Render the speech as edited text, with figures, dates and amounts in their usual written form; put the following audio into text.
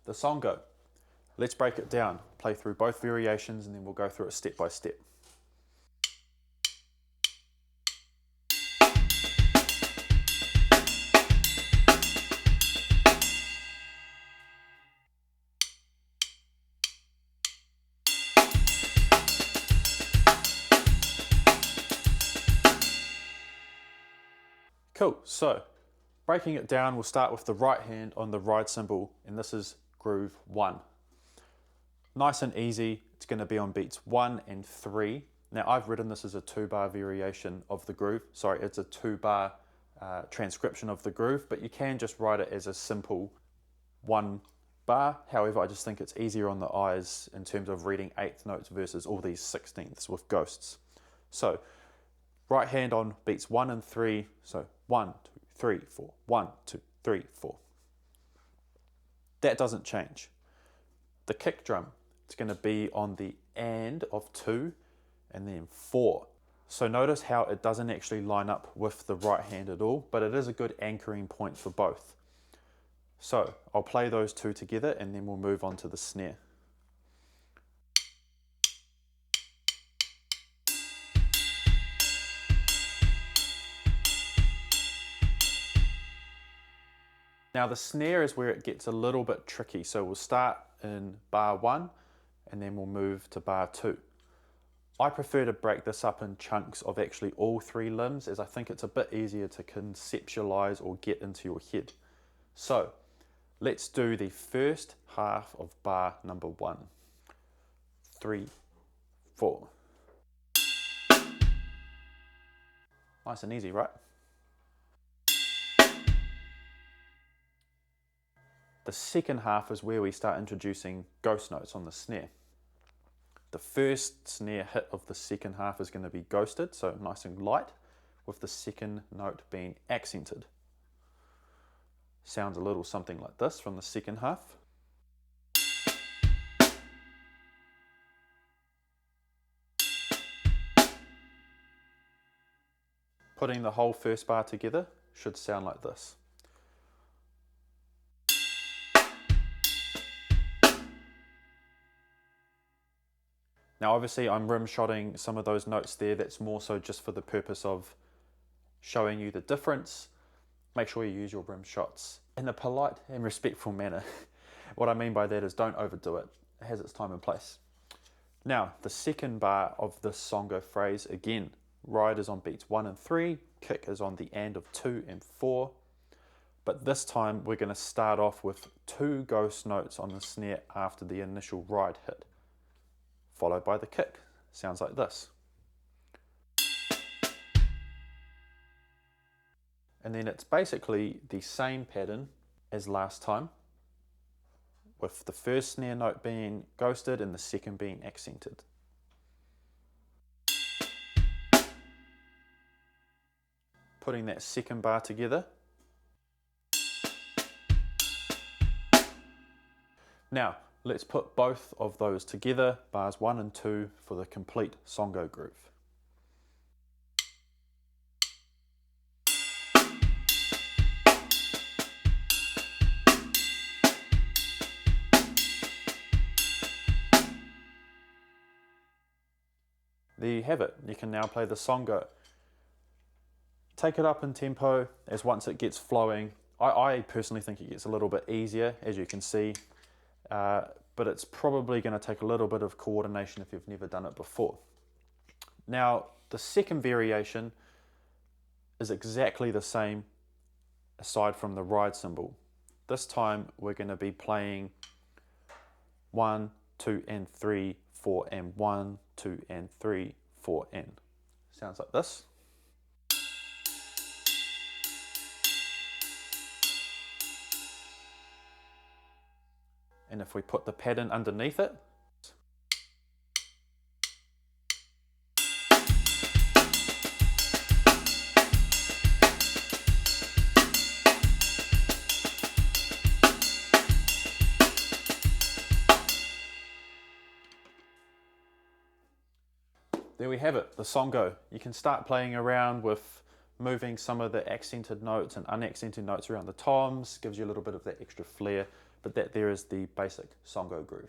the Songo. Let's break it down, play through both variations, and then we'll go through it step by step. Cool, so breaking it down, we'll start with the right hand on the ride cymbal, and this is groove 1. Nice and easy, it's going to be on beats 1 and 3. Now I've written this as a 2-bar variation of the groove. Sorry, it's a 2-bar transcription of the groove, but you can just write it as a simple 1 bar. However, I just think it's easier on the eyes in terms of reading 8th notes versus all these 16ths with ghosts. So right hand on beats 1 and 3, so 1, 2, 3, 4, 1, 2, 3, 4. That doesn't change. The kick drum, it's going to be on the and of 2 and then 4. So notice how it doesn't actually line up with the right hand at all, but it is a good anchoring point for both. So I'll play those two together and then we'll move on to the snare. Now the snare is where it gets a little bit tricky, so we'll start in bar 1 and then we'll move to bar 2. I prefer to break this up in chunks of actually all 3 limbs, as I think it's a bit easier to conceptualize or get into your head. So let's do the first half of bar number 1. 3, 4. Nice and easy, right? The second half is where we start introducing ghost notes on the snare. The first snare hit of the second half is going to be ghosted, so nice and light, with the second note being accented. Sounds a little something like this from the second half. Putting the whole first bar together should sound like this. Now obviously I'm rim-shotting some of those notes there. That's more so just for the purpose of showing you the difference. Make sure you use your rim shots in a polite and respectful manner. What I mean by that is don't overdo it. It has its time and place. Now the second bar of this Songo phrase, again, ride is on beats 1 and 3, kick is on the and of 2 and 4. But this time we're going to start off with 2 ghost notes on the snare after the initial ride hit, followed by the kick. Sounds like this. And then it's basically the same pattern as last time, with the first snare note being ghosted and the second being accented. Putting that second bar together. Now, let's put both of those together, bars 1 and 2, for the complete Songo groove. There you have it. You can now play the Songo. Take it up in tempo as once it gets flowing. I personally think it gets a little bit easier, as you can see. But it's probably going to take a little bit of coordination if you've never done it before. Now, the second variation is exactly the same aside from the ride cymbal. This time we're going to be playing 1, 2 and 3, 4 and 1, 2 and 3, 4 and. Sounds like this. And if we put the pattern underneath it, there we have it, the Songo. You can start playing around with moving some of the accented notes and unaccented notes around the toms, gives you a little bit of that extra flair. but that there is the basic Songo groove.